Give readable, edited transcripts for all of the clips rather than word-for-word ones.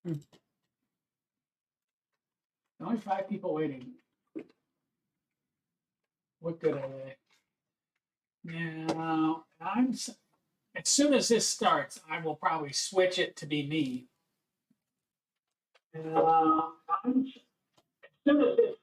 Hmm. Only 5 people waiting. What good are they? Now, as soon as this starts, I will probably switch it to be me. As soon as this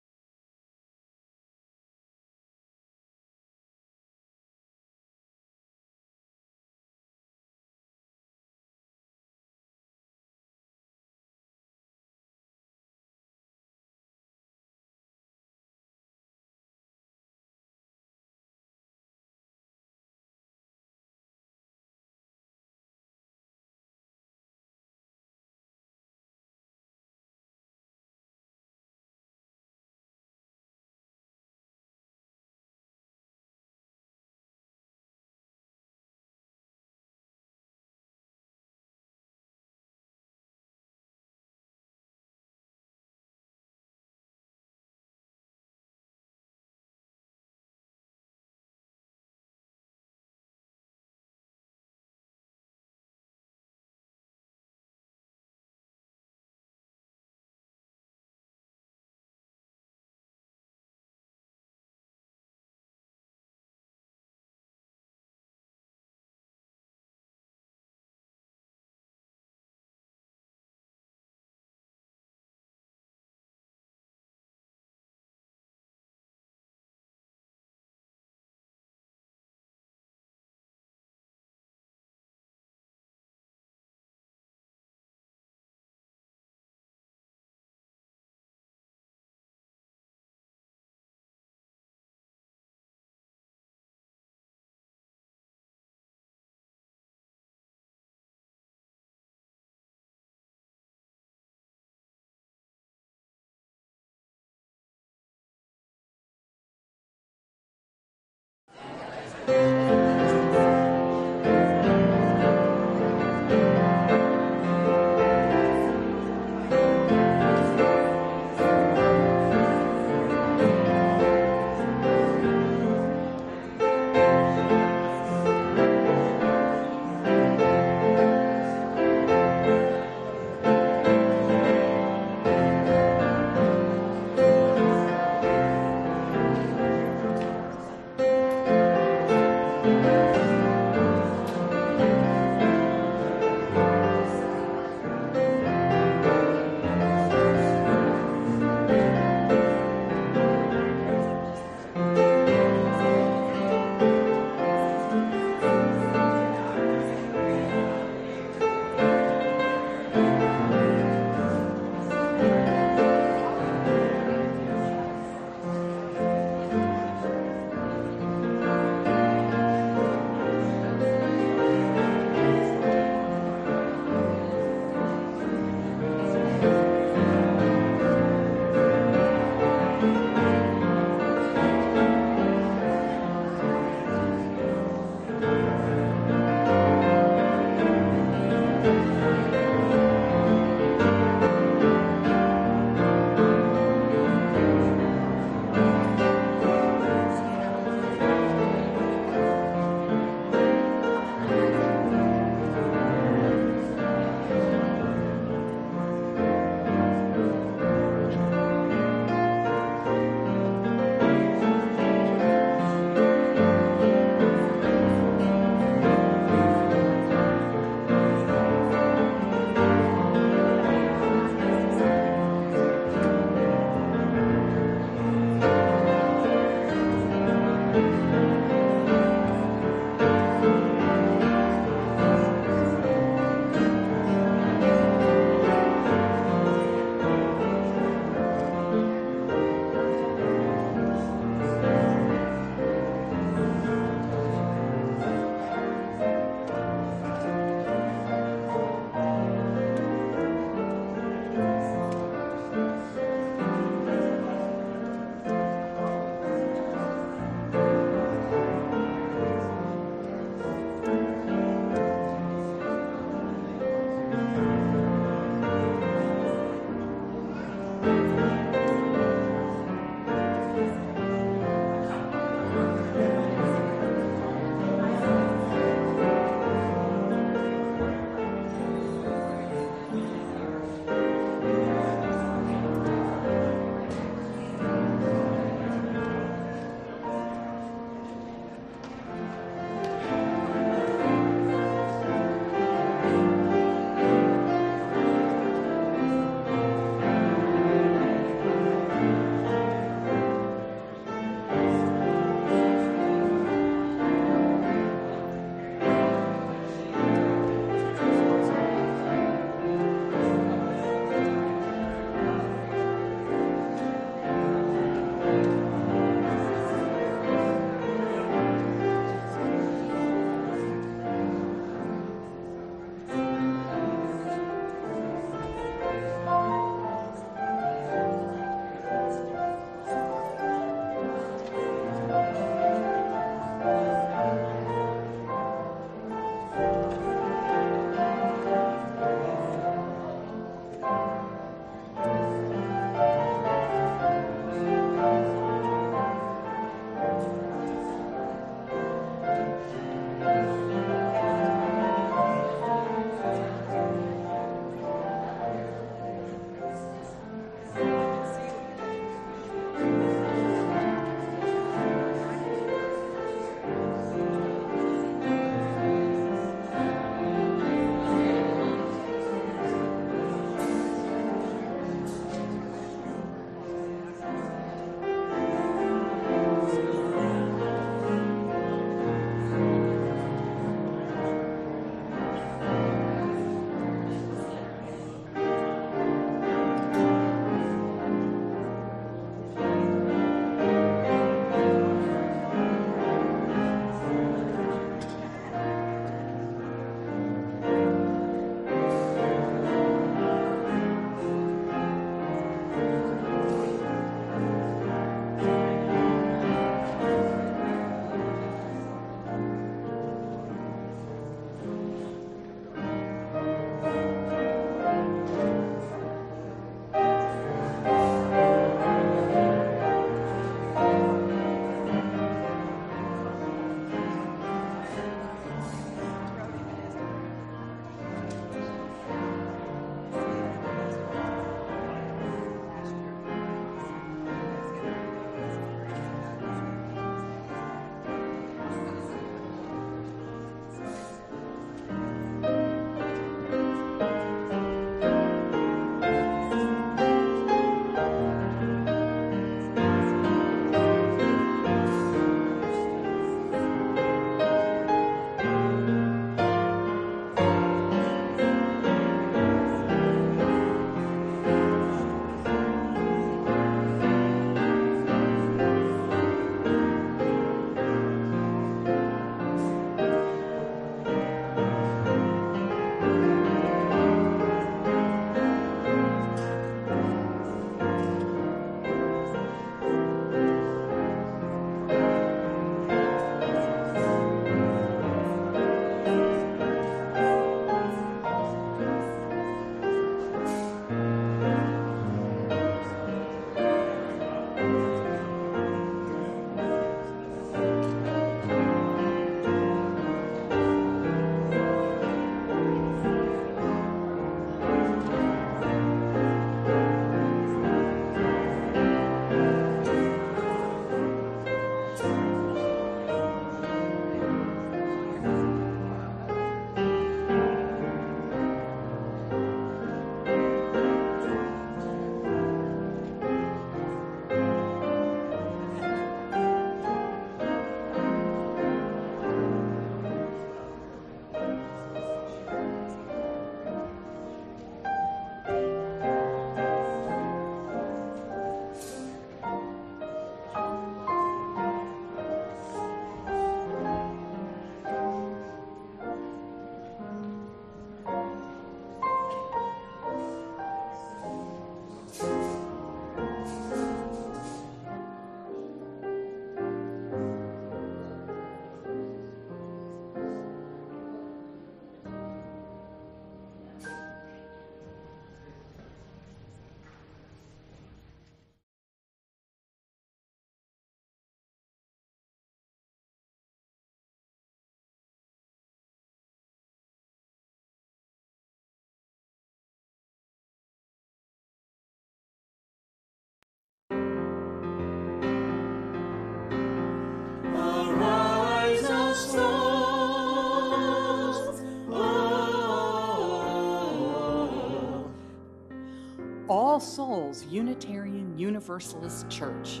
Unitarian Universalist Church,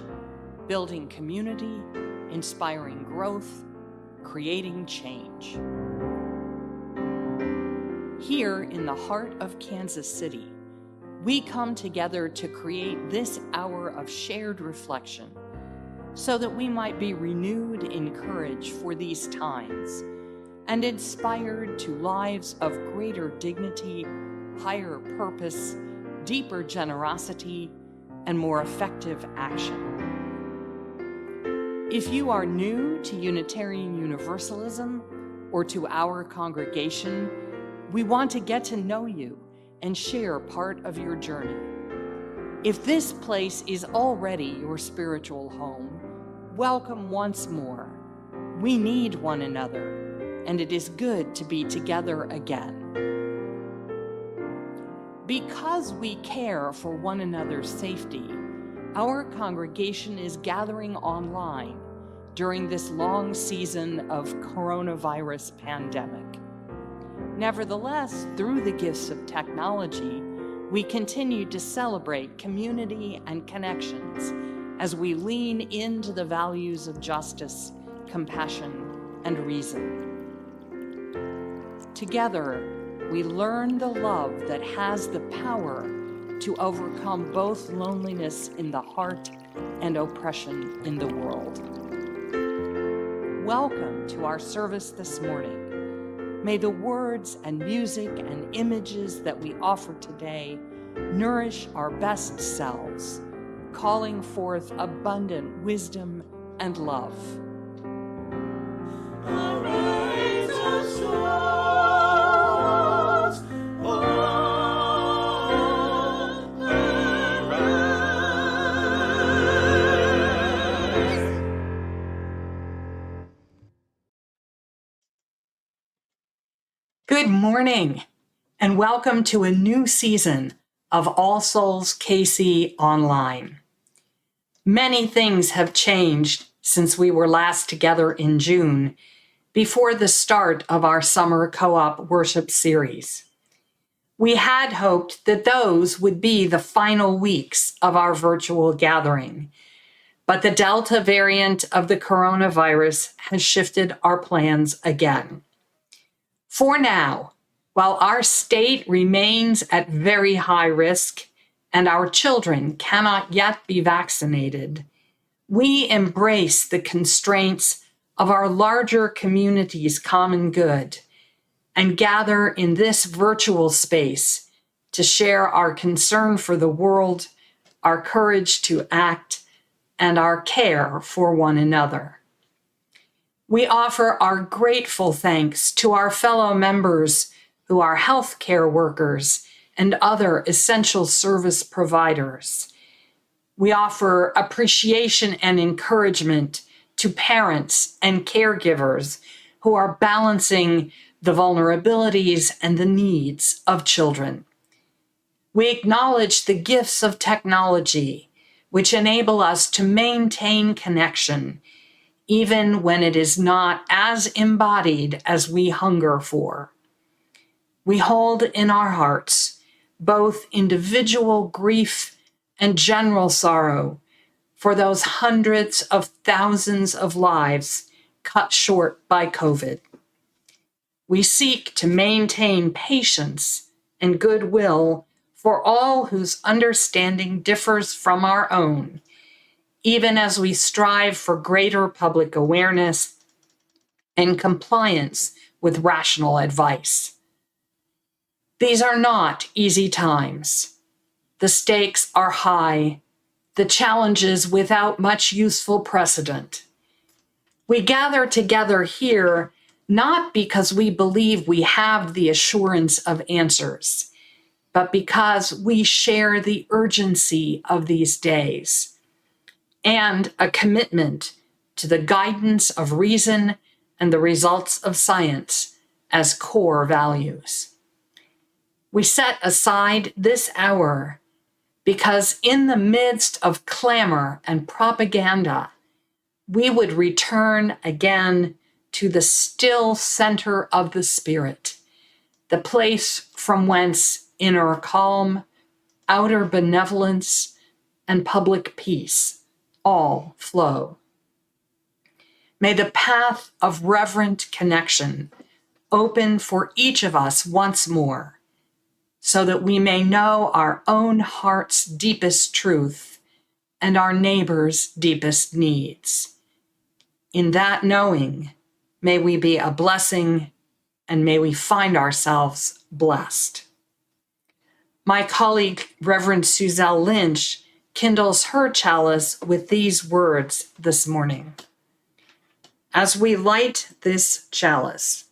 building community, inspiring growth, creating change. Here in the heart of Kansas City, we come together to create this hour of shared reflection so that we might be renewed in courage for these times and inspired to lives of greater dignity, higher purpose, deeper generosity, and more effective action. If you are new to Unitarian Universalism or to our congregation, we want to get to know you and share part of your journey. If this place is already your spiritual home, welcome once more. We need one another, and it is good to be together again. Because we care for one another's safety, our congregation is gathering online during this long season of coronavirus pandemic. Nevertheless, through the gifts of technology, we continue to celebrate community and connections as we lean into the values of justice, compassion, and reason. Together, we learn the love that has the power to overcome both loneliness in the heart and oppression in the world. Welcome to our service this morning. May the words and music and images that we offer today nourish our best selves, calling forth abundant wisdom and love. Arise, O souls, arise. Good morning, and welcome to a new season of All Souls KC Online. Many things have changed since we were last together in June, before the start of our summer co-op worship series. We had hoped that those would be the final weeks of our virtual gathering, but the Delta variant of the coronavirus has shifted our plans again. For now, while our state remains at very high risk and our children cannot yet be vaccinated, we embrace the constraints of our larger community's common good and gather in this virtual space to share our concern for the world, our courage to act, and our care for one another. We offer our grateful thanks to our fellow members who are healthcare workers and other essential service providers. We offer appreciation and encouragement to parents and caregivers who are balancing the vulnerabilities and the needs of children. We acknowledge the gifts of technology, which enable us to maintain connection, even when it is not as embodied as we hunger for. We hold in our hearts both individual grief and general sorrow for those hundreds of thousands of lives cut short by COVID. We seek to maintain patience and goodwill for all whose understanding differs from our own, even as we strive for greater public awareness and compliance with rational advice. These are not easy times. The stakes are high, the challenges without much useful precedent. We gather together here not because we believe we have the assurance of answers, but because we share the urgency of these days and a commitment to the guidance of reason and the results of science as core values. We set aside this hour because in the midst of clamor and propaganda, we would return again to the still center of the Spirit, the place from whence inner calm, outer benevolence, and public peace all flow. May the path of reverent connection open for each of us once more, so that we may know our own heart's deepest truth and our neighbor's deepest needs. In that knowing, may we be a blessing and may we find ourselves blessed. My colleague, Reverend Suzelle Lynch, kindles her chalice with these words this morning. As we light this chalice,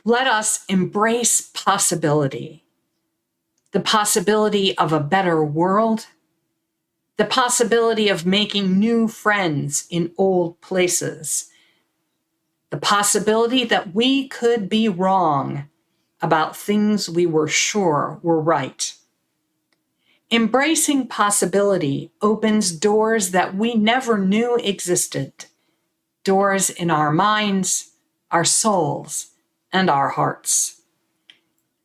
let us embrace possibility, the possibility of a better world, the possibility of making new friends in old places, the possibility that we could be wrong about things we were sure were right. Embracing possibility opens doors that we never knew existed, doors in our minds, our souls, and our hearts.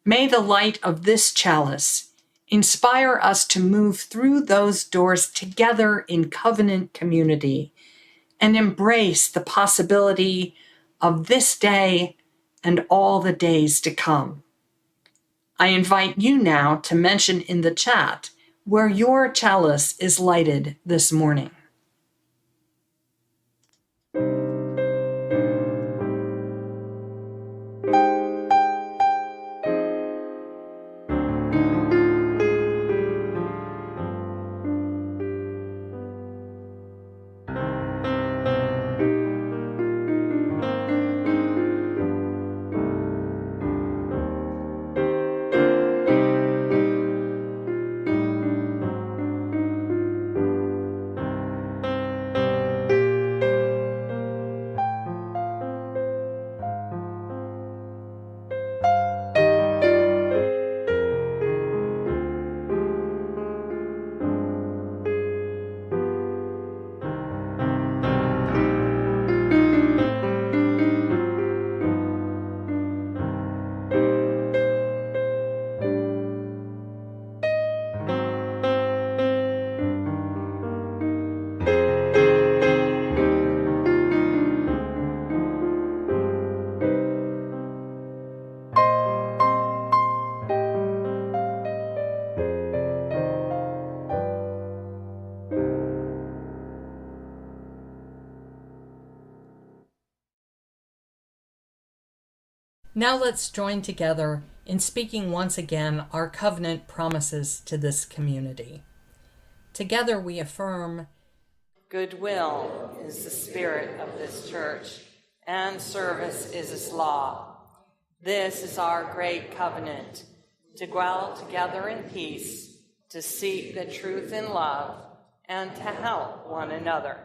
May the light of this chalice inspire us to move through those doors together in covenant community and embrace the possibility of this day and all the days to come. I invite you now to mention in the chat where your chalice is lighted this morning. Now let's join together in speaking once again our covenant promises to this community. Together we affirm, goodwill is the spirit of this church, and service is its law. This is our great covenant, to dwell together in peace, to seek the truth in love, and to help one another.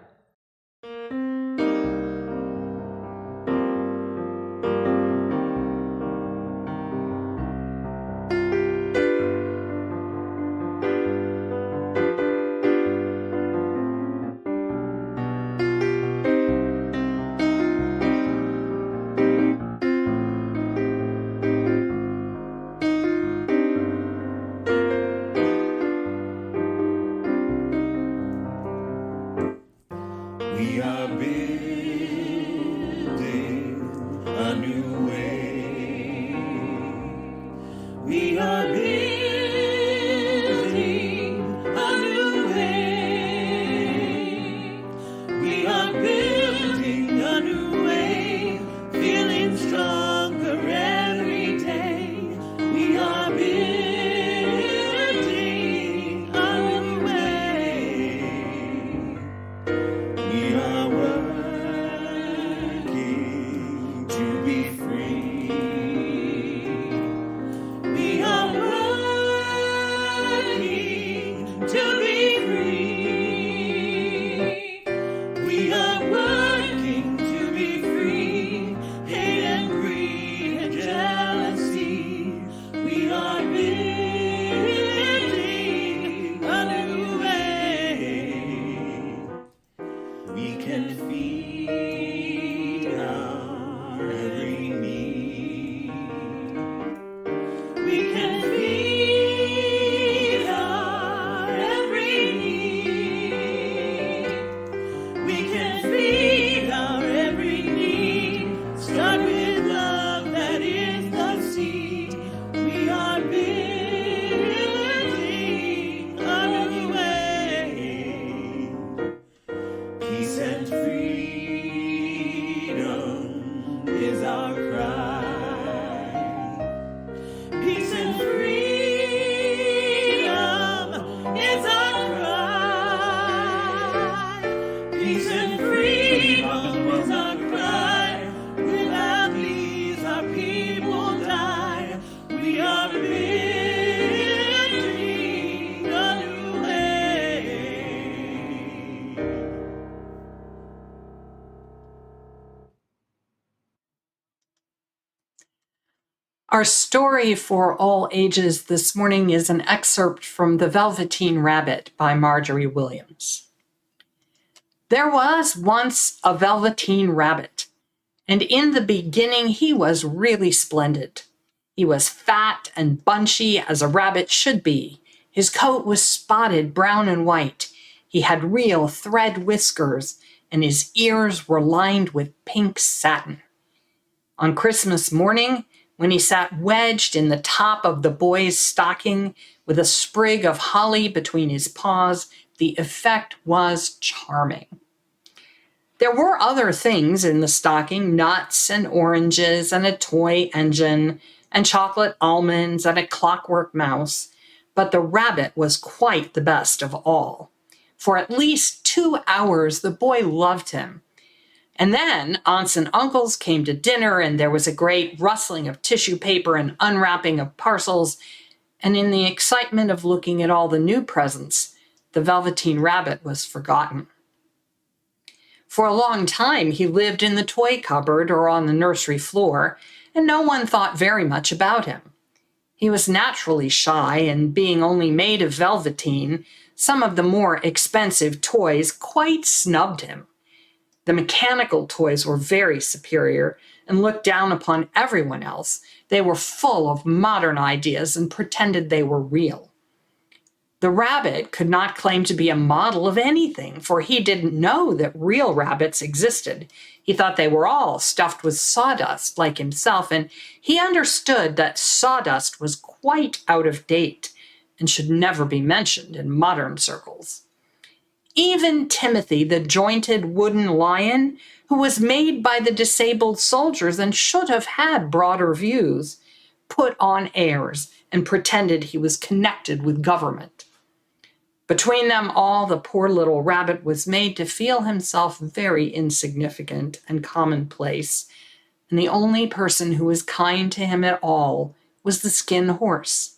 Our story for all ages this morning is an excerpt from The Velveteen Rabbit by Marjorie Williams. There was once a velveteen rabbit, and in the beginning he was really splendid. He was fat and bunchy as a rabbit should be. His coat was spotted brown and white. He had real thread whiskers, and his ears were lined with pink satin. On Christmas morning, when he sat wedged in the top of the boy's stocking with a sprig of holly between his paws, the effect was charming. There were other things in the stocking, nuts and oranges and a toy engine and chocolate almonds and a clockwork mouse, but the rabbit was quite the best of all. For at least 2 hours, the boy loved him. And then aunts and uncles came to dinner, and there was a great rustling of tissue paper and unwrapping of parcels, and in the excitement of looking at all the new presents, the Velveteen Rabbit was forgotten. For a long time, he lived in the toy cupboard or on the nursery floor, and no one thought very much about him. He was naturally shy, and being only made of velveteen, some of the more expensive toys quite snubbed him. The mechanical toys were very superior and looked down upon everyone else. They were full of modern ideas and pretended they were real. The rabbit could not claim to be a model of anything, for he didn't know that real rabbits existed. He thought they were all stuffed with sawdust like himself, and he understood that sawdust was quite out of date and should never be mentioned in modern circles. Even Timothy, the jointed wooden lion, who was made by the disabled soldiers and should have had broader views, put on airs and pretended he was connected with government. Between them all, the poor little rabbit was made to feel himself very insignificant and commonplace, and the only person who was kind to him at all was the skin horse.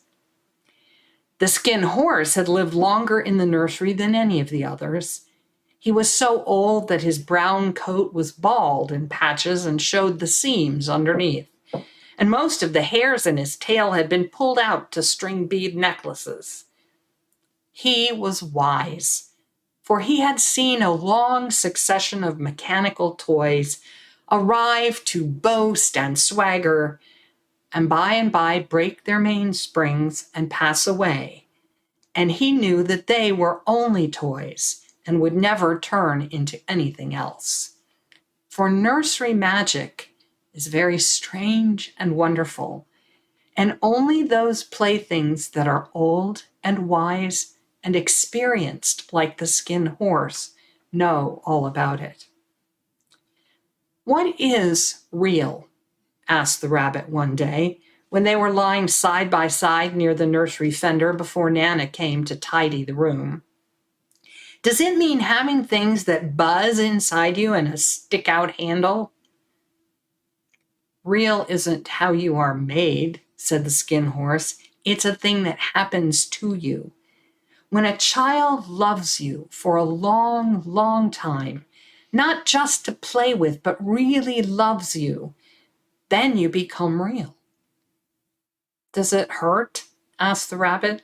The skin horse had lived longer in the nursery than any of the others. He was so old that his brown coat was bald in patches and showed the seams underneath, and most of the hairs in his tail had been pulled out to string bead necklaces. He was wise, for he had seen a long succession of mechanical toys arrive to boast and swagger, and by break their mainsprings and pass away, and he knew that they were only toys and would never turn into anything else. For nursery magic is very strange and wonderful, and only those playthings that are old and wise and experienced like the skin horse know all about it. "What is real?" asked the rabbit one day, when they were lying side by side near the nursery fender before Nana came to tidy the room. "Does it mean having things that buzz inside you and a stick-out handle?" "Real isn't how you are made," said the skin horse. "It's a thing that happens to you. When a child loves you for a long, long time, not just to play with, but really loves you, then you become real." "Does it hurt?" asked the rabbit.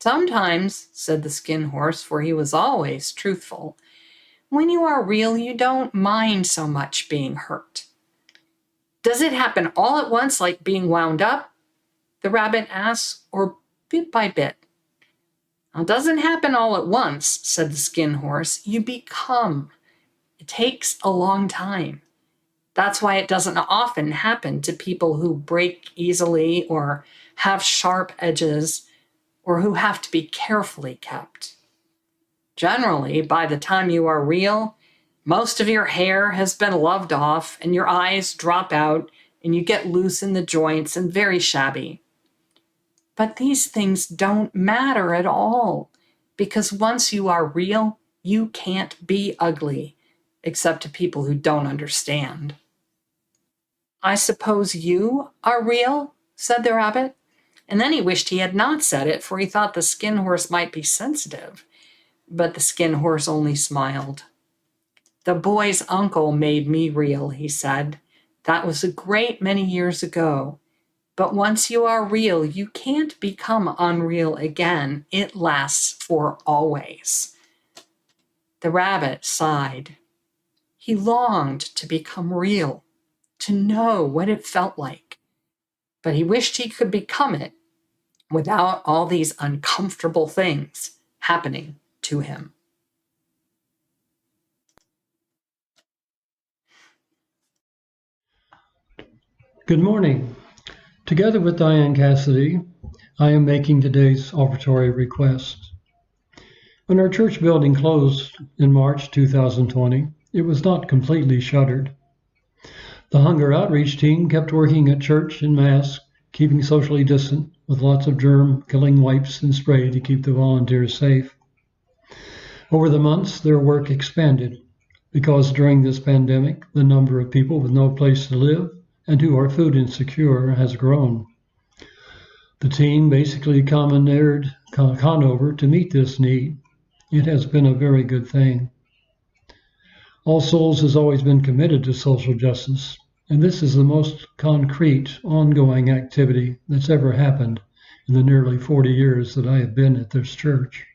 "Sometimes," said the skin horse, for he was always truthful. "When you are real, you don't mind so much being hurt." "Does it happen all at once like being wound up?" the rabbit asked, "or bit by bit?" "It doesn't happen all at once," said the skin horse. "You become. It takes a long time. That's why it doesn't often happen to people who break easily or have sharp edges or who have to be carefully kept. Generally, by the time you are real, most of your hair has been loved off and your eyes drop out and you get loose in the joints and very shabby. But these things don't matter at all, because once you are real, you can't be ugly, except to people who don't understand." "I suppose you are real?" said the rabbit. And then he wished he had not said it, for he thought the skin horse might be sensitive. But the skin horse only smiled. "The boy's uncle made me real," he said. "That was a great many years ago. But once you are real, you can't become unreal again. It lasts for always. The rabbit sighed. He longed to become real, to know what it felt like. But he wished he could become it without all these uncomfortable things happening to him. Good morning. Together with Diane Cassidy, I am making today's offertory request. When our church building closed in March 2020, it was not completely shuttered. The hunger outreach team kept working at church in masks, keeping socially distant with lots of germ-killing wipes and spray to keep the volunteers safe. Over the months, their work expanded because during this pandemic, the number of people with no place to live and who are food insecure has grown. The team basically commandeered Conover to meet this need. It has been a very good thing. All Souls has always been committed to social justice, and this is the most concrete, ongoing activity that's ever happened in the nearly 40 years that I have been at this church.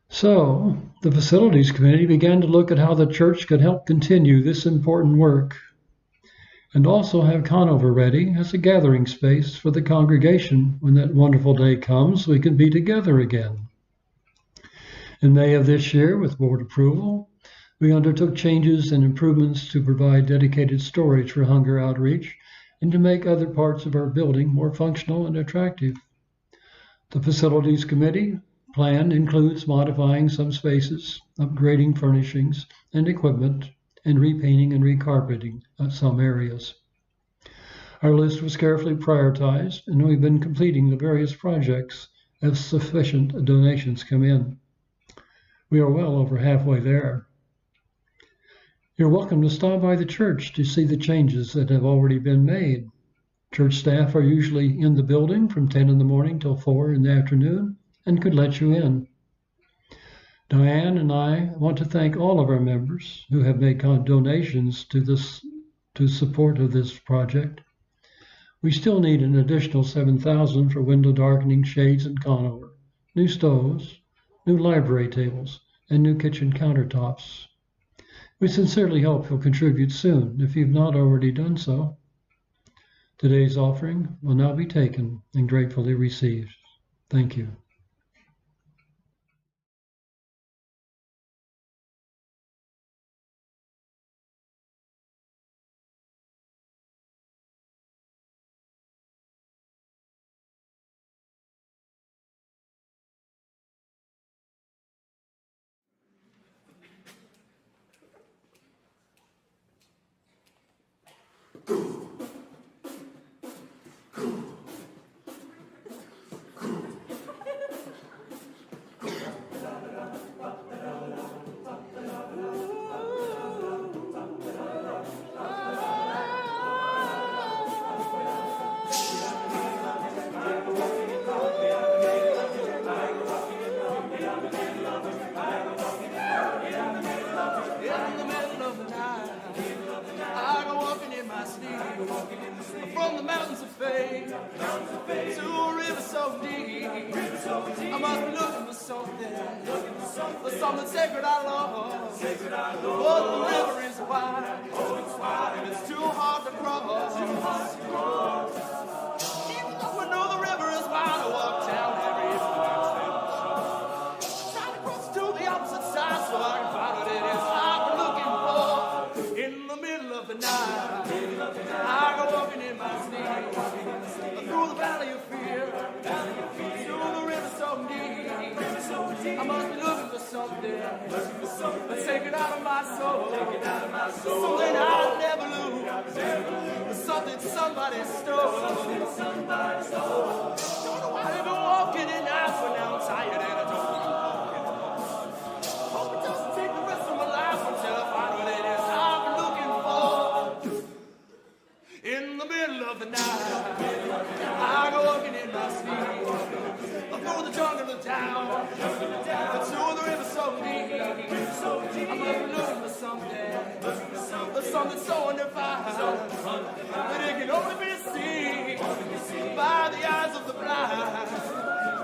So, the Facilities Committee began to look at how the church could help continue this important work and also have Conover ready as a gathering space for the congregation when that wonderful day comes we can be together again. In May of this year, with board approval, we undertook changes and improvements to provide dedicated storage for hunger outreach and to make other parts of our building more functional and attractive. The Facilities Committee plan includes modifying some spaces, upgrading furnishings and equipment, and repainting and recarpeting some areas. Our list was carefully prioritized, and we've been completing the various projects as sufficient donations come in. We are well over halfway there. You're welcome to stop by the church to see the changes that have already been made. Church staff are usually in the building from 10 in the morning till 4 in the afternoon and could let you in. Diane and I want to thank all of our members who have made donations to support of this project. We still need an additional $7,000 for window darkening, shades, and Conover, new stoves, new library tables, and new kitchen countertops. We sincerely hope you'll contribute soon if you've not already done so. Today's offering will now be taken and gratefully received. Thank you. From the mountains of faith to a river so deep, I must be looking for something sacred I love. But the river is wide, and it's too hard to cross. Even though I know the river is wide, I walk down every evening, trying to cross to the opposite side so I can find what it is I've been looking for. In the middle of the night, I go walking in my sleep through the valley of fear, to the river so deep. I must be looking for something, take it out of my soul, something I'll never lose, something somebody stole. Don't know why I've been walking in night, but now I'm tired and I don't want to walk anymore. Hope it doesn't take the rest of my life until I find what it is I've been looking for. In the middle of the night, I go walking in my sleep, through the jungle of town, to the river so deep. I must be looking for something something so undefined that it can only be seen by the eyes of the blind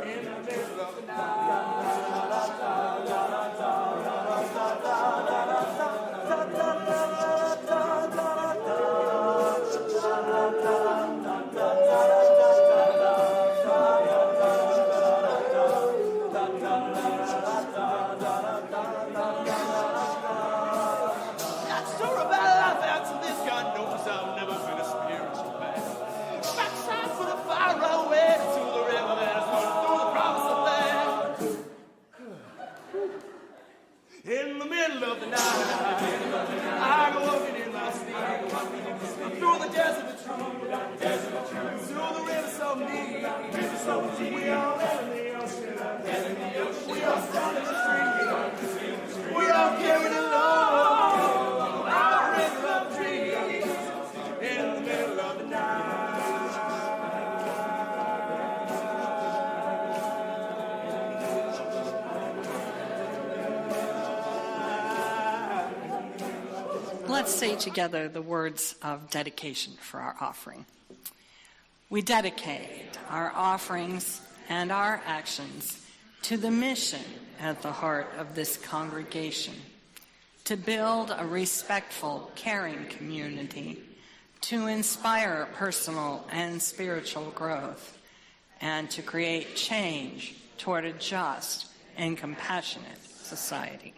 in the middle of the in the middle of the night, I go walking in my sleep, through the desert of truth, through the river so deep, we all in the ocean, we all stand in the street, we all carried along, our river of dreams, in the middle of the night. Let's say together the words of dedication for our offering. We dedicate our offerings and our actions to the mission at the heart of this congregation, to build a respectful, caring community, to inspire personal and spiritual growth, and to create change toward a just and compassionate society.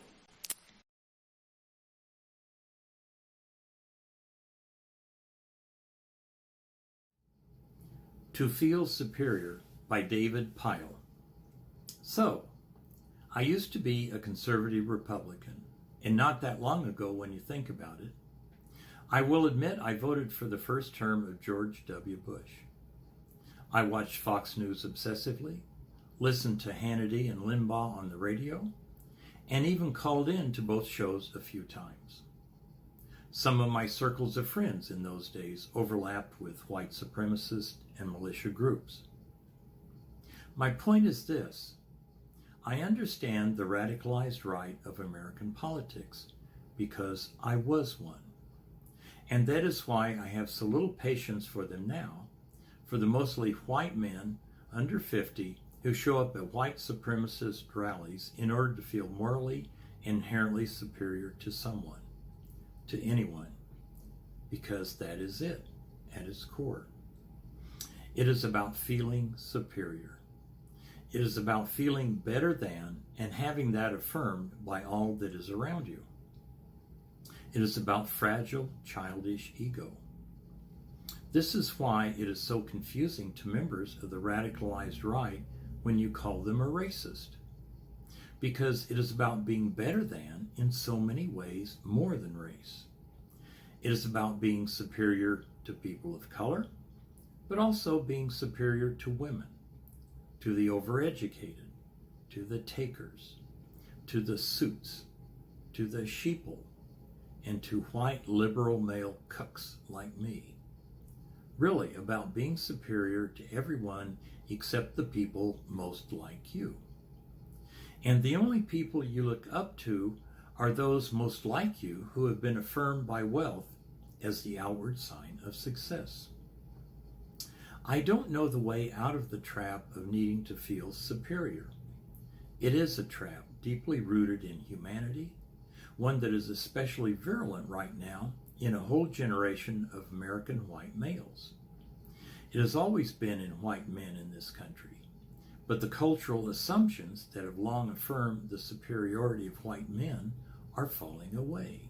To Feel Superior by David Pyle. So, I used to be a conservative Republican, and not that long ago when you think about it. I will admit I voted for the first term of George W. Bush. I watched Fox News obsessively, listened to Hannity and Limbaugh on the radio, and even called in to both shows a few times. Some of my circles of friends in those days overlapped with white supremacist and militia groups. My point is this: I understand the radicalized right of American politics because I was one. And that is why I have so little patience for them now, for the mostly white men under 50 who show up at white supremacist rallies in order to feel morally, inherently superior to someone, to anyone, because that is it at its core. It is about feeling superior. It is about feeling better than and having that affirmed by all that is around you. It is about fragile, childish ego. This is why it is so confusing to members of the radicalized right when you call them a racist. Because it is about being better than, in so many ways, more than race. It is about being superior to people of color, but also being superior to women, to the overeducated, to the takers, to the suits, to the sheeple, and to white liberal male cucks like me. Really about being superior to everyone except the people most like you. And the only people you look up to are those most like you who have been affirmed by wealth as the outward sign of success. I don't know the way out of the trap of needing to feel superior. It is a trap deeply rooted in humanity, one that is especially virulent right now in a whole generation of American white males. It has always been in white men in this country, but the cultural assumptions that have long affirmed the superiority of white men are falling away.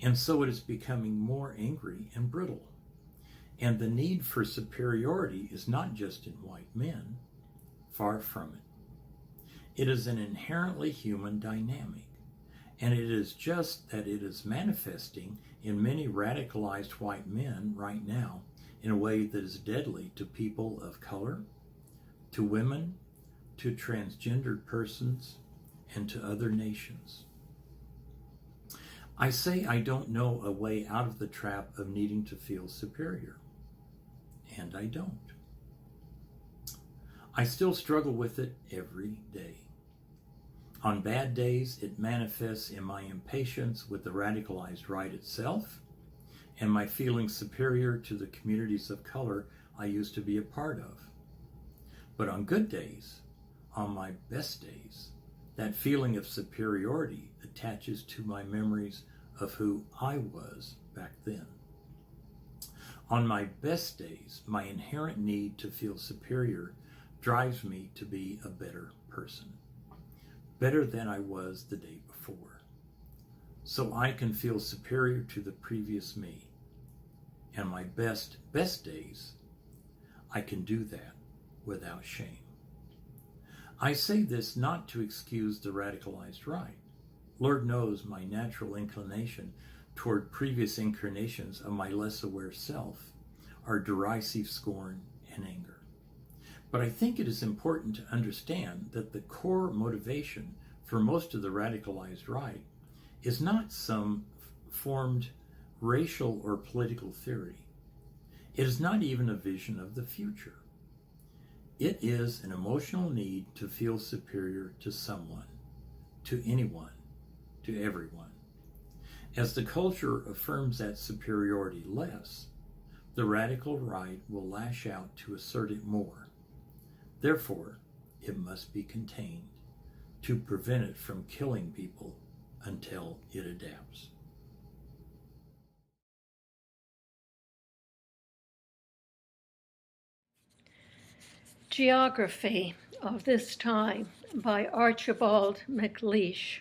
And so it is becoming more angry and brittle. And the need for superiority is not just in white men, far from it. It is an inherently human dynamic, and it is just that it is manifesting in many radicalized white men right now in a way that is deadly to people of color, to women, to transgendered persons, and to other nations. I say I don't know a way out of the trap of needing to feel superior, and I don't. I still struggle with it every day. On bad days, it manifests in my impatience with the radicalized right itself and my feeling superior to the communities of color I used to be a part of. But on good days, on my best days, that feeling of superiority attaches to my memories of who I was back then. On my best days, my inherent need to feel superior drives me to be a better person, better than I was the day before, so I can feel superior to the previous me. And my best days, I can do that without shame. I say this not to excuse the radicalized right. Lord knows my natural inclination toward previous incarnations of my less aware self are derisive scorn and anger. But I think it is important to understand that the core motivation for most of the radicalized right is not some formed racial or political theory. It is not even a vision of the future. It is an emotional need to feel superior to someone, to anyone, to everyone. As the culture affirms that superiority less, the radical right will lash out to assert it more. Therefore, it must be contained to prevent it from killing people until it adapts. Geography of this time by Archibald MacLeish.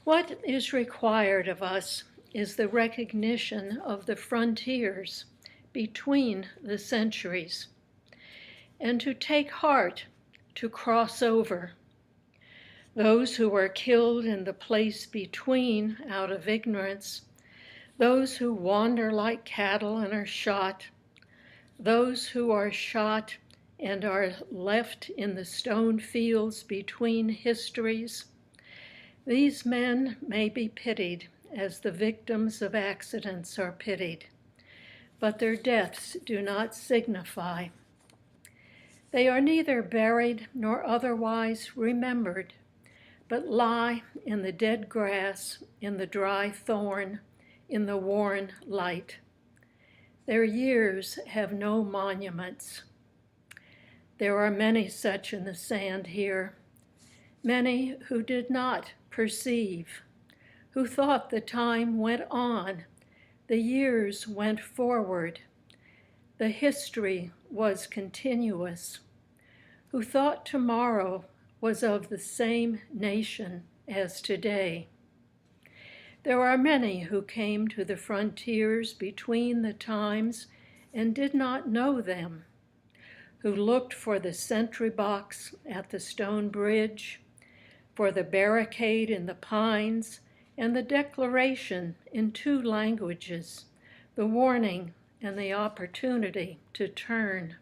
What is required of us is the recognition of the frontiers between the centuries, and to take heart, to cross over. Those who are killed in the place between out of ignorance, those who wander like cattle and are shot, those who are shot and are left in the stone fields between histories, these men may be pitied as the victims of accidents are pitied, but their deaths do not signify. They are neither buried nor otherwise remembered, but lie in the dead grass, in the dry thorn, in the worn light. Their years have no monuments. There are many such in the sand here, many who did not perceive, who thought the time went on, the years went forward, the history was continuous, who thought tomorrow was of the same nation as today. There are many who came to the frontiers between the times and did not know them, who looked for the sentry box at the stone bridge, for the barricade in the pines, and the declaration in 2 languages, the warning and the opportunity to turn.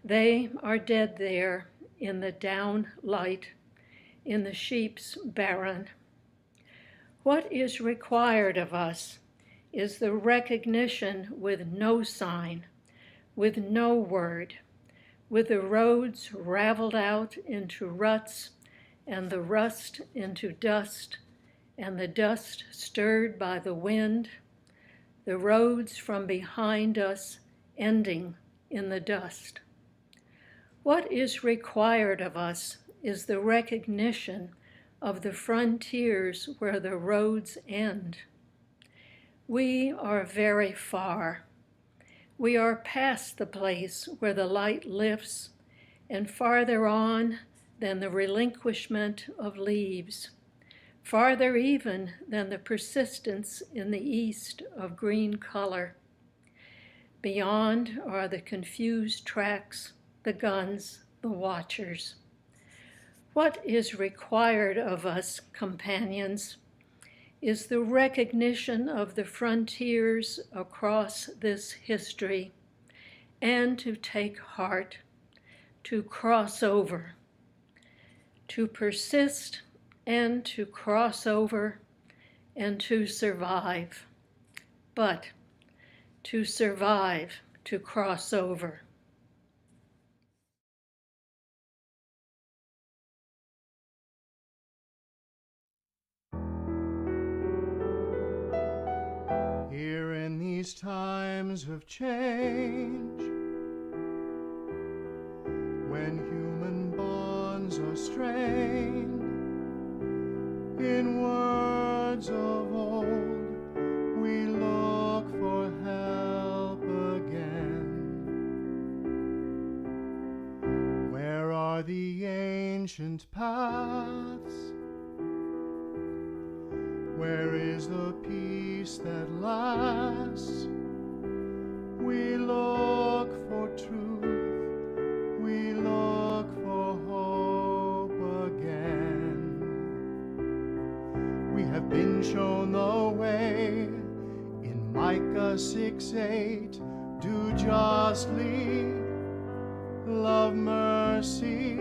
They are dead there in the down light, in the sheep's barren. What is required of us is the recognition with no sign, with no word, with the roads raveled out into ruts, and the rust into dust, and the dust stirred by the wind, the roads from behind us ending in the dust. What is required of us is the recognition of the frontiers where the roads end. We are very far. We are past the place where the light lifts, and farther on than the relinquishment of leaves, farther even than the persistence in the east of green color. Beyond are the confused tracks, the guns, the watchers. What is required of us, companions, is the recognition of the frontiers across this history, and to take heart, to cross over, to persist and to cross over and to survive, but to survive, to cross over. these times of change, when human bonds are strained, in words of old we look for help again. Where are the ancient paths? Where is the peace that lasts? We look for truth, we look for hope again. We have been shown the way in Micah 6:8. Do justly, love mercy,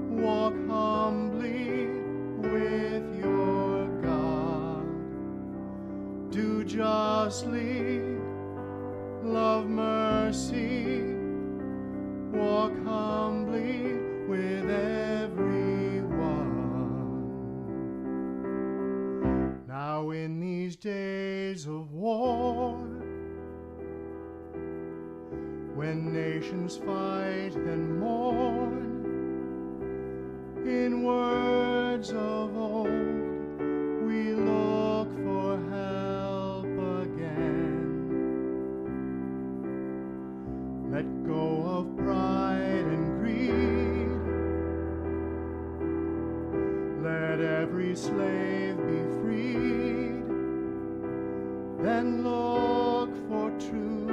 walk humbly with your God. Do justly, love mercy, walk humbly with everyone. Now in these days of war, when nations fight then mourn, in words of old we look for help again. Let go of pride and greed, let every slave be freed, then look for truth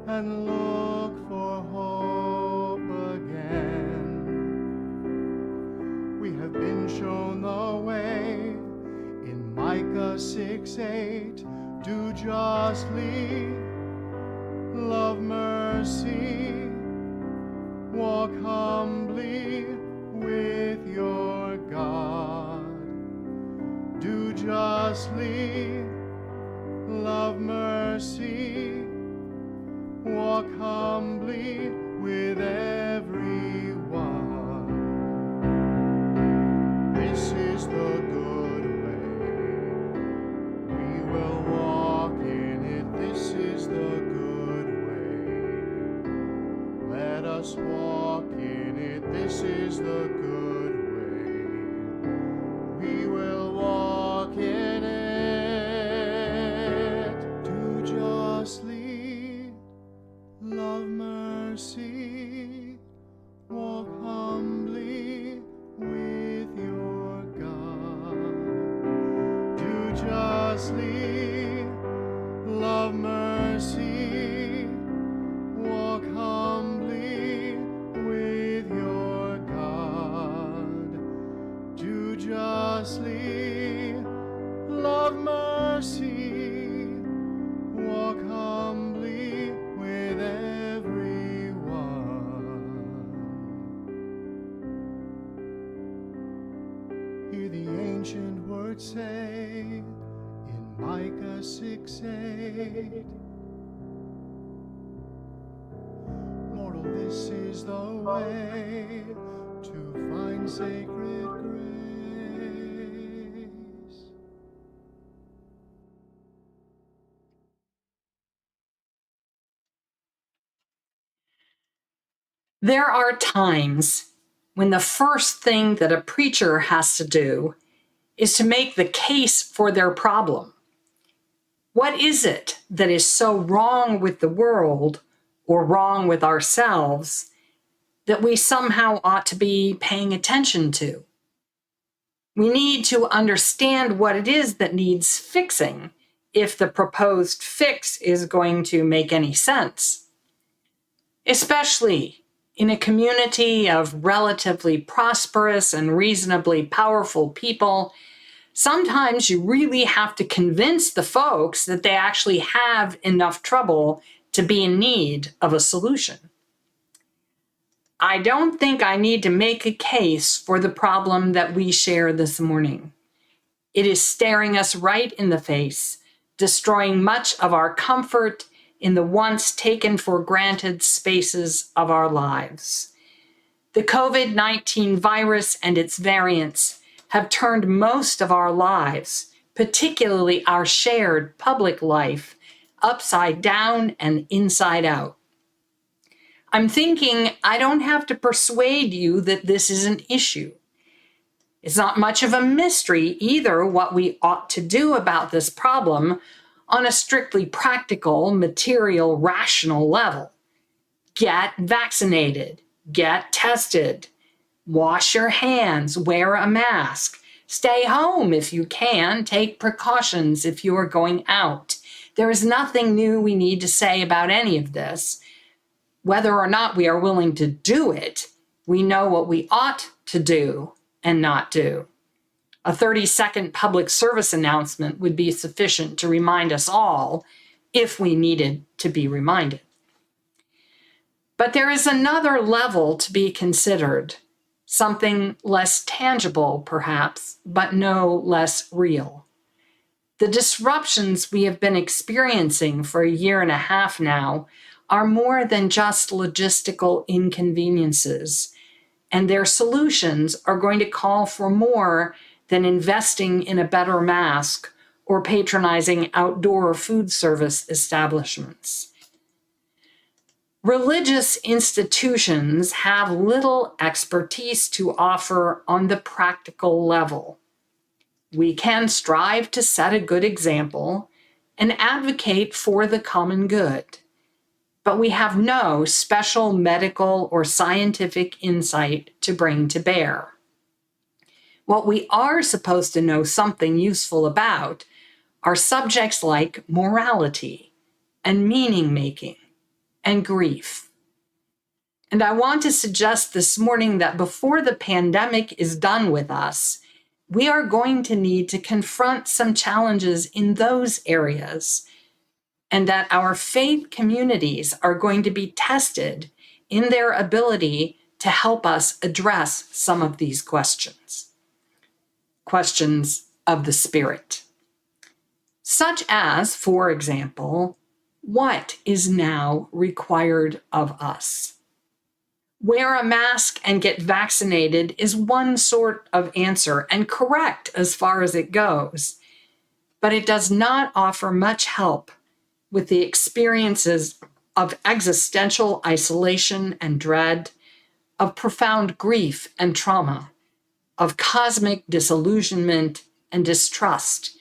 and look for hope again. We have been shown the way in Micah 6:8. Do justly, love mercy, walk humbly with your God. Do justly, love mercy, walk humbly with everyone. This is the good way, we will walk in it. This is the good way, let us walk in it. This is the good way, we will walk in it. Do justly, love mercy, walk humbly with your God. Do justly, love mercy, walk humbly with your God. Do justly, love mercy, walk humbly with everyone. Hear the ancient words say in Micah 6:8. Mortal, this is the way to find sacred grace. There are times when the first thing that a preacher has to do is to make the case for their problem. What is it that is so wrong with the world or wrong with ourselves that we somehow ought to be paying attention to? We need to understand what it is that needs fixing if the proposed fix is going to make any sense. Especially in a community of relatively prosperous and reasonably powerful people, sometimes you really have to convince the folks that they actually have enough trouble to be in need of a solution. I don't think I need to make a case for the problem that we share this morning. It is staring us right in the face, destroying much of our comfort in the once taken for granted spaces of our lives. The COVID-19 virus and its variants have turned most of our lives, particularly our shared public life, upside down and inside out. I'm thinking I don't have to persuade you that this is an issue. It's not much of a mystery either what we ought to do about this problem on a strictly practical, material, rational level. Get vaccinated, get tested, wash your hands, wear a mask, stay home if you can, take precautions if you are going out. There is nothing new we need to say about any of this. Whether or not we are willing to do it, we know what we ought to do and not do. A 30-second public service announcement would be sufficient to remind us all if we needed to be reminded. But there is another level to be considered, something less tangible perhaps, but no less real. The disruptions we have been experiencing for a year and a half now are more than just logistical inconveniences, and their solutions are going to call for more than investing in a better mask or patronizing outdoor food service establishments. Religious institutions have little expertise to offer on the practical level. We can strive to set a good example and advocate for the common good, but we have no special medical or scientific insight to bring to bear. What we are supposed to know something useful about are subjects like morality and meaning-making and grief. And I want to suggest this morning that before the pandemic is done with us, we are going to need to confront some challenges in those areas, and that our faith communities are going to be tested in their ability to help us address some of these questions. Questions of the Spirit. Such as, for example, what is now required of us? Wear a mask and get vaccinated is one sort of answer and correct as far as it goes, but it does not offer much help with the experiences of existential isolation and dread, of profound grief and trauma, of cosmic disillusionment and distrust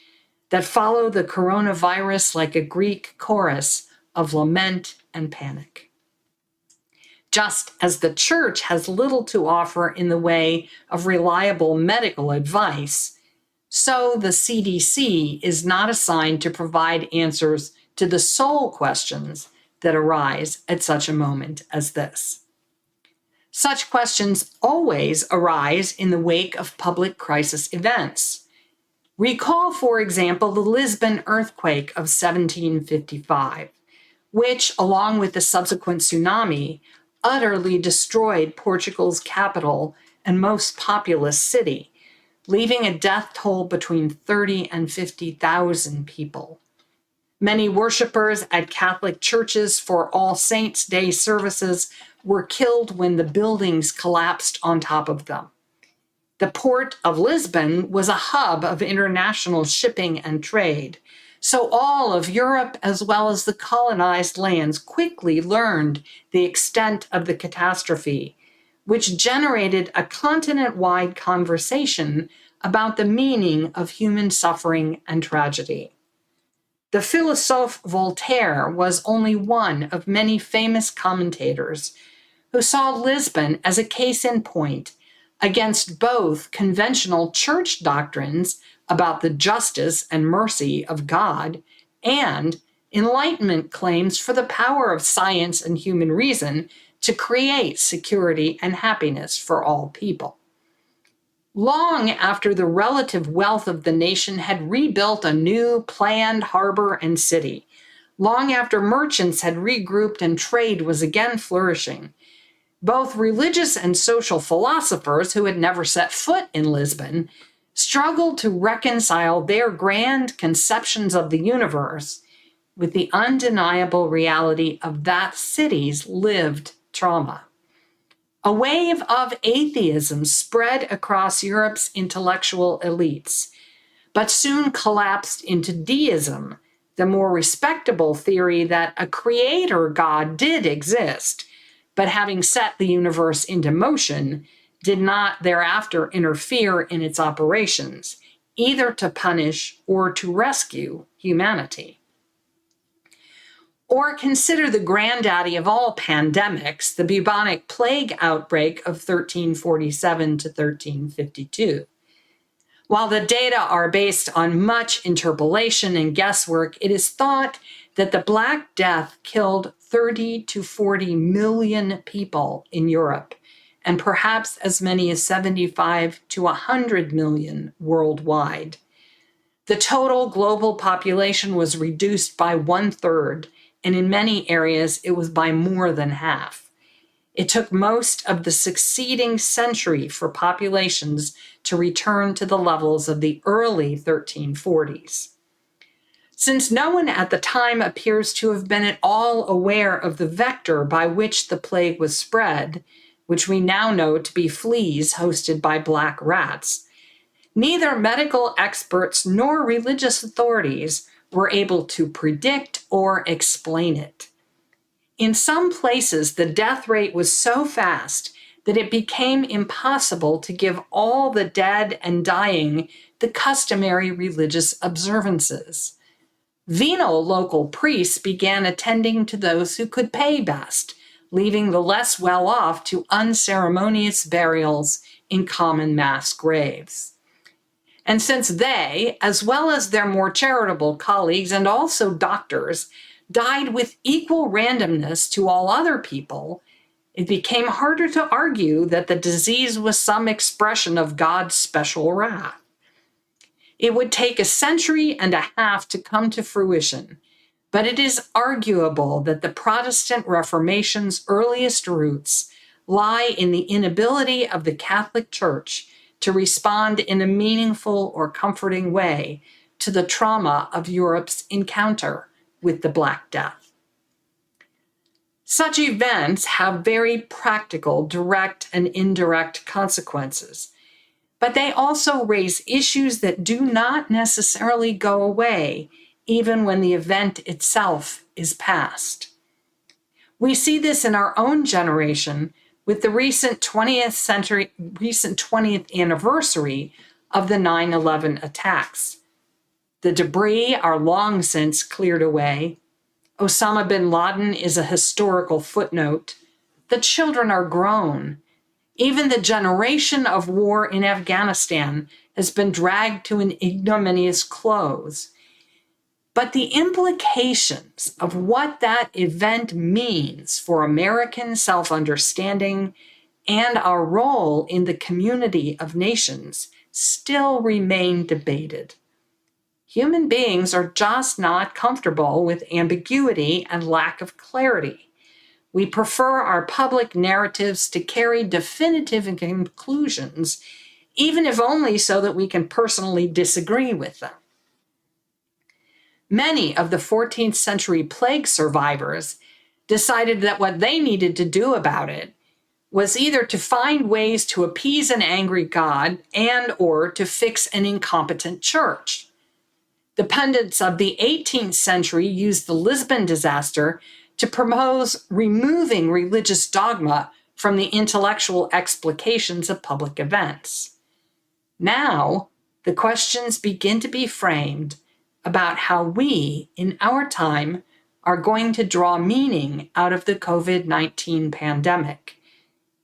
that follow the coronavirus like a Greek chorus of lament and panic. Just as the church has little to offer in the way of reliable medical advice, so the CDC is not assigned to provide answers to the soul questions that arise at such a moment as this. Such questions always arise in the wake of public crisis events. Recall, for example, the Lisbon earthquake of 1755, which, along with the subsequent tsunami, utterly destroyed Portugal's capital and most populous city, leaving a death toll between 30 and 50,000 people. Many worshipers at Catholic churches for All Saints' Day services were killed when the buildings collapsed on top of them. The port of Lisbon was a hub of international shipping and trade, so all of Europe as well as the colonized lands quickly learned the extent of the catastrophe, which generated a continent-wide conversation about the meaning of human suffering and tragedy. The philosophe Voltaire was only one of many famous commentators who saw Lisbon as a case in point against both conventional church doctrines about the justice and mercy of God and Enlightenment claims for the power of science and human reason to create security and happiness for all people. Long after the relative wealth of the nation had rebuilt a new planned harbor and city, long after merchants had regrouped and trade was again flourishing, both religious and social philosophers who had never set foot in Lisbon struggled to reconcile their grand conceptions of the universe with the undeniable reality of that city's lived trauma. A wave of atheism spread across Europe's intellectual elites, but soon collapsed into deism, the more respectable theory that a creator God did exist, but having set the universe into motion, did not thereafter interfere in its operations, either to punish or to rescue humanity. Or consider the granddaddy of all pandemics, the bubonic plague outbreak of 1347 to 1352. While the data are based on much interpolation and guesswork, it is thought that the Black Death killed 30 to 40 million people in Europe, and perhaps as many as 75 to 100 million worldwide. The total global population was reduced by 1/3, and in many areas it was by more than half. It took most of the succeeding century for populations to return to the levels of the early 1340s. Since no one at the time appears to have been at all aware of the vector by which the plague was spread, which we now know to be fleas hosted by black rats, neither medical experts nor religious authorities were able to predict or explain it. In some places, the death rate was so fast that it became impossible to give all the dead and dying the customary religious observances. Venal local priests began attending to those who could pay best, leaving the less well-off to unceremonious burials in common mass graves. And since they, as well as their more charitable colleagues and also doctors, died with equal randomness to all other people, it became harder to argue that the disease was some expression of God's special wrath. It would take a century and a half to come to fruition, but it is arguable that the Protestant Reformation's earliest roots lie in the inability of the Catholic Church to respond in a meaningful or comforting way to the trauma of Europe's encounter with the Black Death. Such events have very practical, direct and indirect consequences, but they also raise issues that do not necessarily go away even when the event itself is past. We see this in our own generation with the recent 20th anniversary of the 9/11 attacks. The debris are long since cleared away. Osama bin Laden is a historical footnote. The children are grown. Even the generation of war in Afghanistan has been dragged to an ignominious close. But the implications of what that event means for American self-understanding and our role in the community of nations still remain debated. Human beings are just not comfortable with ambiguity and lack of clarity. We prefer our public narratives to carry definitive conclusions, even if only so that we can personally disagree with them. Many of the 14th century plague survivors decided that what they needed to do about it was either to find ways to appease an angry God and or to fix an incompetent church. The pundits of the 18th century used the Lisbon disaster to propose removing religious dogma from the intellectual explications of public events. Now, the questions begin to be framed about how we, in our time, are going to draw meaning out of the COVID-19 pandemic,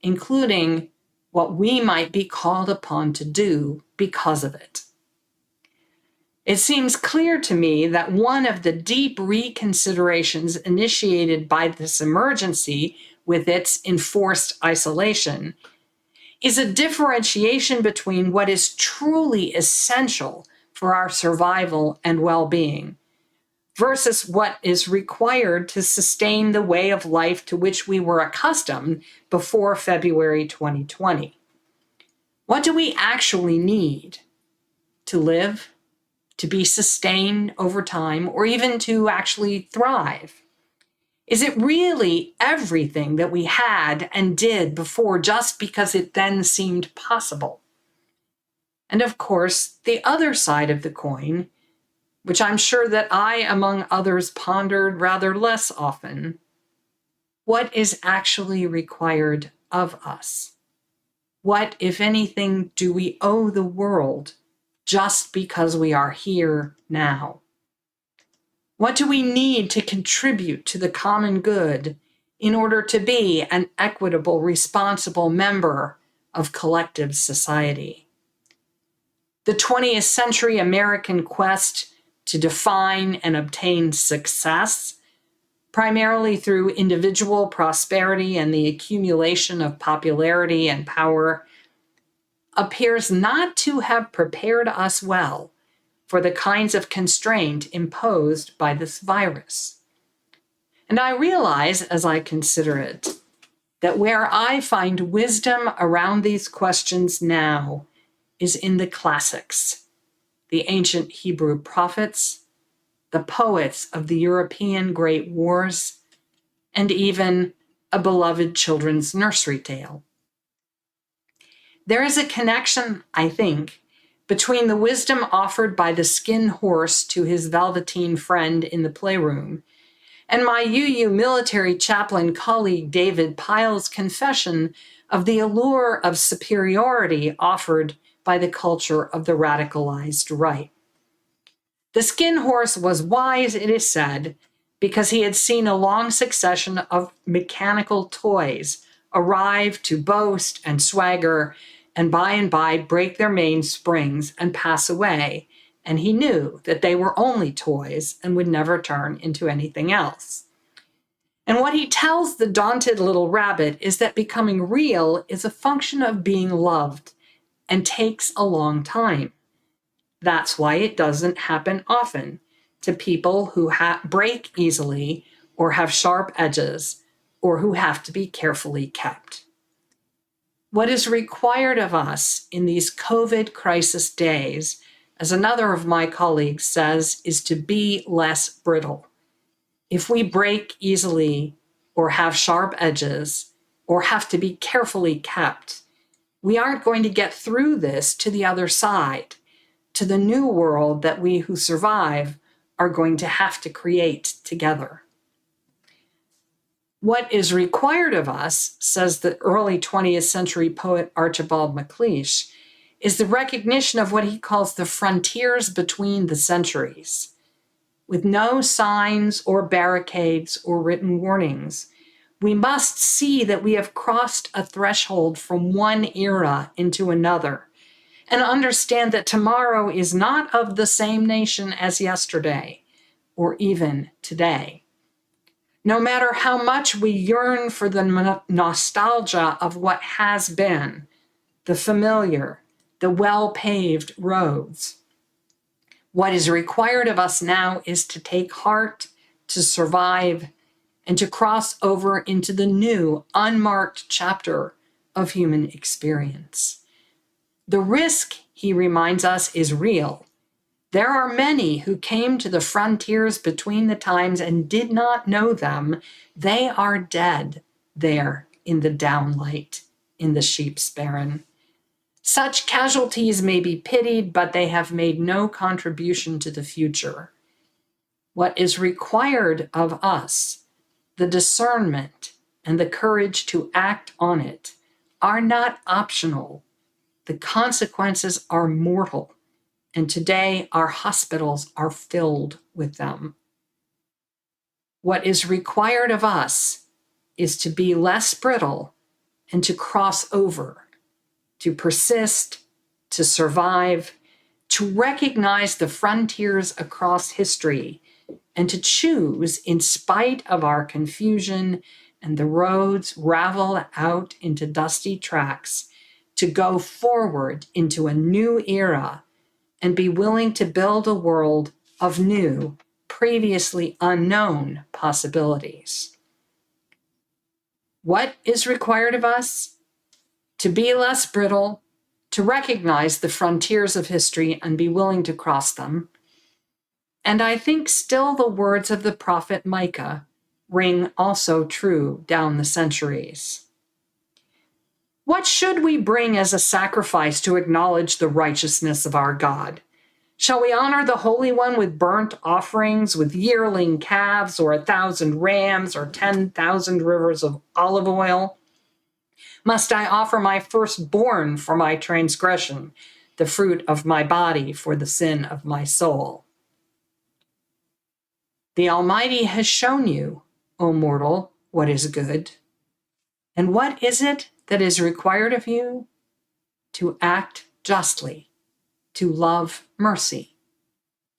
including what we might be called upon to do because of it. It seems clear to me that one of the deep reconsiderations initiated by this emergency with its enforced isolation is a differentiation between what is truly essential for our survival and well-being versus what is required to sustain the way of life to which we were accustomed before February 2020. What do we actually need to live, to be sustained over time, or even to actually thrive? Is it really everything that we had and did before just because it then seemed possible? And of course, the other side of the coin, which I'm sure that I, among others, pondered rather less often, what is actually required of us? What, if anything, do we owe the world just because we are here now? What do we need to contribute to the common good in order to be an equitable, responsible member of collective society? The 20th century American quest to define and obtain success, primarily through individual prosperity and the accumulation of popularity and power, appears not to have prepared us well for the kinds of constraint imposed by this virus. And I realize, as I consider it, that where I find wisdom around these questions now is in the classics, the ancient Hebrew prophets, the poets of the European great wars, and even a beloved children's nursery tale. There is a connection, I think, between the wisdom offered by the skin horse to his velveteen friend in the playroom and my UU military chaplain colleague David Pyle's confession of the allure of superiority offered by the culture of the radicalized right. The skin horse was wise, it is said, because he had seen a long succession of mechanical toys arrive to boast and swagger and by break their mainsprings and pass away, and he knew that they were only toys and would never turn into anything else. And what he tells the daunted little rabbit is that becoming real is a function of being loved and takes a long time. That's why it doesn't happen often to people who break easily or have sharp edges or who have to be carefully kept. What is required of us in these COVID crisis days, as another of my colleagues says, is to be less brittle. If we break easily or have sharp edges or have to be carefully kept, we aren't going to get through this to the other side, to the new world that we who survive are going to have to create together. What is required of us, says the early 20th century poet Archibald MacLeish, is the recognition of what he calls the frontiers between the centuries. With no signs or barricades or written warnings, we must see that we have crossed a threshold from one era into another, and understand that tomorrow is not of the same nation as yesterday, or even today. No matter how much we yearn for the nostalgia of what has been, the familiar, the well-paved roads, what is required of us now is to take heart, to survive, and to cross over into the new, unmarked chapter of human experience. The risk, he reminds us, is real. There are many who came to the frontiers between the times and did not know them. They are dead there in the downlight, in the sheep's barren. Such casualties may be pitied, but they have made no contribution to the future. What is required of us, the discernment and the courage to act on it, are not optional. The consequences are mortal, and today our hospitals are filled with them. What is required of us is to be less brittle and to cross over, to persist, to survive, to recognize the frontiers across history, and to choose, in spite of our confusion and the roads ravel out into dusty tracks, to go forward into a new era and be willing to build a world of new, previously unknown possibilities. What is required of us? To be less brittle, to recognize the frontiers of history and be willing to cross them. And I think still the words of the prophet Micah ring also true down the centuries. What should we bring as a sacrifice to acknowledge the righteousness of our God? Shall we honor the Holy One with burnt offerings, with yearling calves, or 1,000 rams, or 10,000 rivers of olive oil? Must I offer my firstborn for my transgression, the fruit of my body for the sin of my soul? The Almighty has shown you, O mortal, what is good. And what is it that is required of you? To act justly, to love mercy,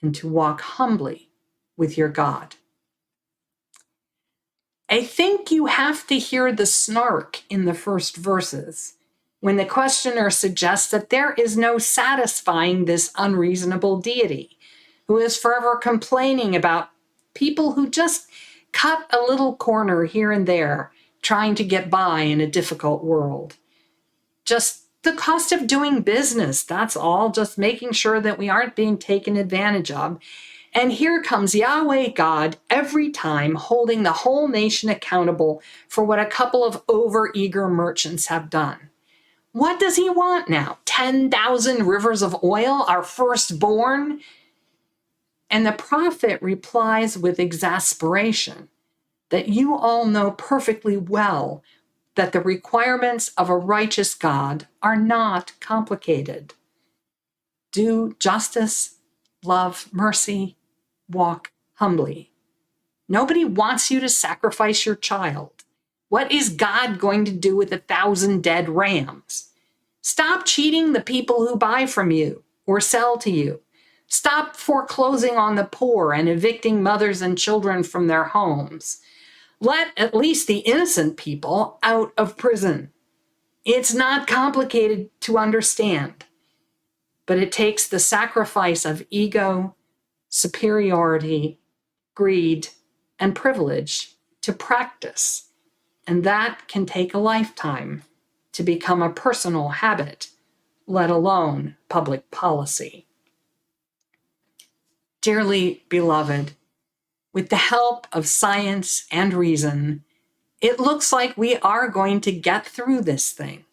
and to walk humbly with your God. I think you have to hear the snark in the first verses when the questioner suggests that there is no satisfying this unreasonable deity who is forever complaining about people who just cut a little corner here and there trying to get by in a difficult world. Just the cost of doing business, that's all, just making sure that we aren't being taken advantage of. And here comes Yahweh God every time holding the whole nation accountable for what a couple of overeager merchants have done. What does he want now? 10,000 rivers of oil, our firstborn? And the prophet replies with exasperation that you all know perfectly well that the requirements of a righteous God are not complicated. Do justice, love mercy, walk humbly. Nobody wants you to sacrifice your child. What is God going to do with 1,000 dead rams? Stop cheating the people who buy from you or sell to you. Stop foreclosing on the poor and evicting mothers and children from their homes. Let at least the innocent people out of prison. It's not complicated to understand, but it takes the sacrifice of ego, superiority, greed, and privilege to practice, and that can take a lifetime to become a personal habit, let alone public policy. Dearly beloved, with the help of science and reason, it looks like we are going to get through this thing.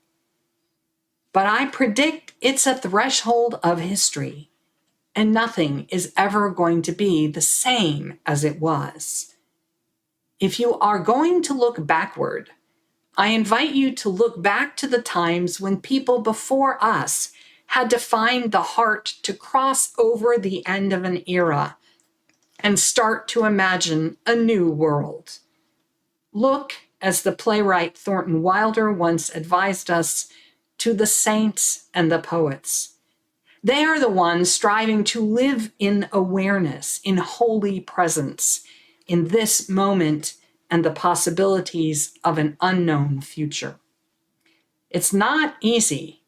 But I predict it's a threshold of history, and nothing is ever going to be the same as it was. If you are going to look backward, I invite you to look back to the times when people before us had to find the heart to cross over the end of an era and start to imagine a new world. Look, as the playwright Thornton Wilder once advised us, to the saints and the poets. They are the ones striving to live in awareness, in holy presence, in this moment and the possibilities of an unknown future. It's not easy,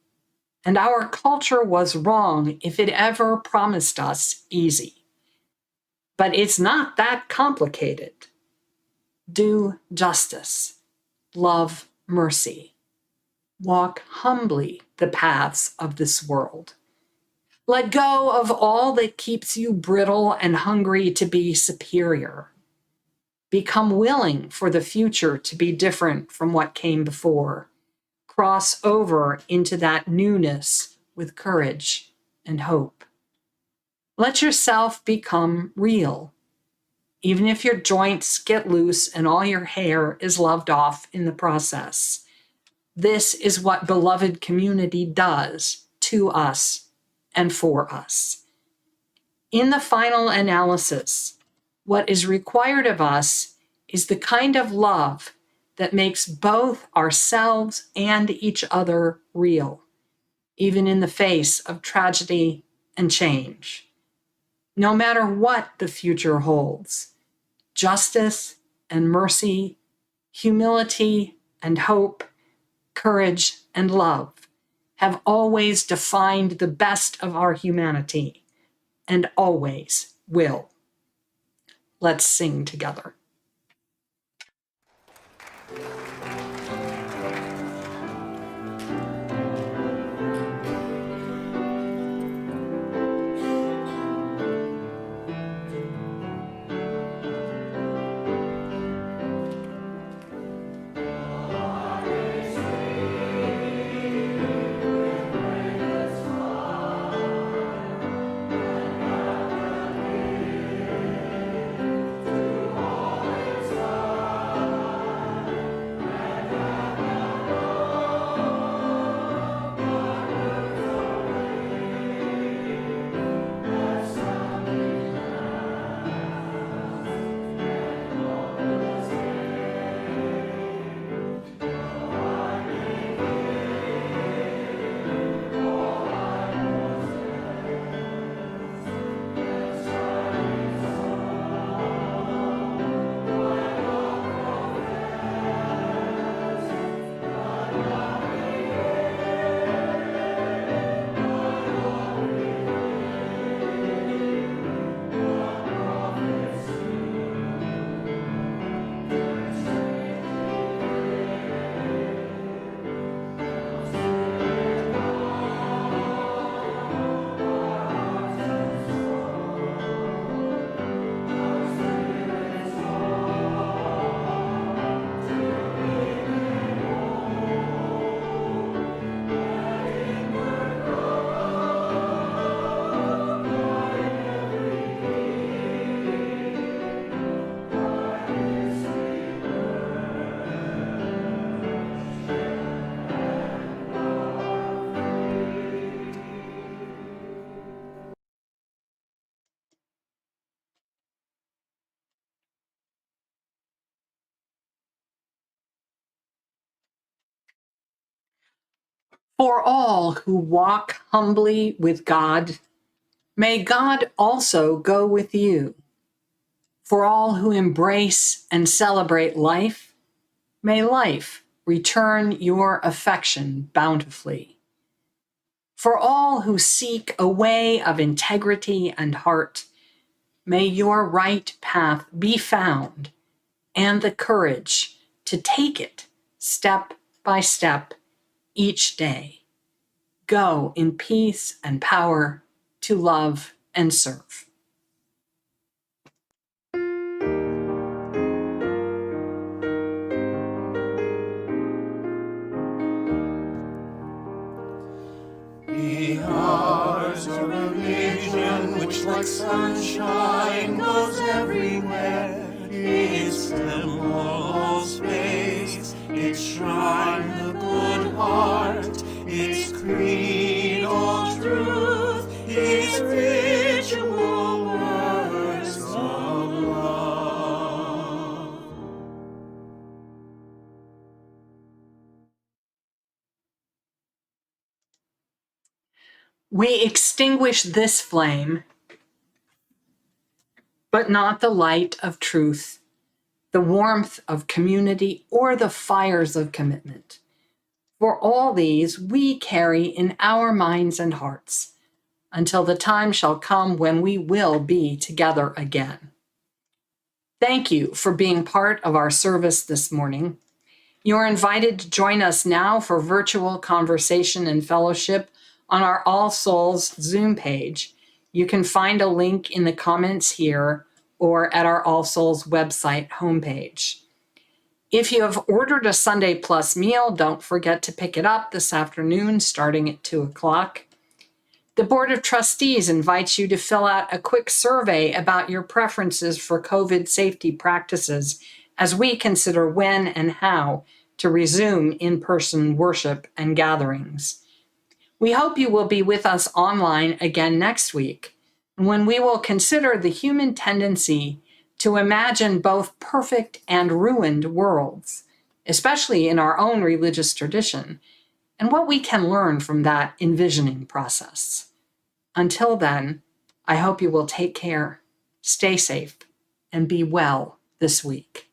and our culture was wrong if it ever promised us easy. But it's not that complicated. Do justice, love mercy, walk humbly the paths of this world. Let go of all that keeps you brittle and hungry to be superior. Become willing for the future to be different from what came before. Cross over into that newness with courage and hope. Let yourself become real, even if your joints get loose and all your hair is loved off in the process. This is what beloved community does to us and for us. In the final analysis, what is required of us is the kind of love that makes both ourselves and each other real, even in the face of tragedy and change. No matter what the future holds, justice and mercy, humility and hope, courage and love have always defined the best of our humanity and always will. Let's sing together. For all who walk humbly with God, may God also go with you. For all who embrace and celebrate life, may life return your affection bountifully. For all who seek a way of integrity and heart, may your right path be found and the courage to take it step by step each day. Go in peace and power to love and serve. The art of religion, which like sunshine goes everywhere, its temple of space, its shrine the good heart, its creed all truth, its ritual words of love. We extinguish this flame, but not the light of truth, the warmth of community, or the fires of commitment. For all these we carry in our minds and hearts until the time shall come when we will be together again. Thank you for being part of our service this morning. You're invited to join us now for virtual conversation and fellowship on our All Souls Zoom page. You can find a link in the comments here or at our All Souls website homepage. If you have ordered a Sunday Plus meal, don't forget to pick it up this afternoon starting at 2 o'clock. The Board of Trustees invites you to fill out a quick survey about your preferences for COVID safety practices as we consider when and how to resume in-person worship and gatherings. We hope you will be with us online again next week, when we will consider the human tendency to imagine both perfect and ruined worlds, especially in our own religious tradition, and what we can learn from that envisioning process. Until then, I hope you will take care, stay safe, and be well this week.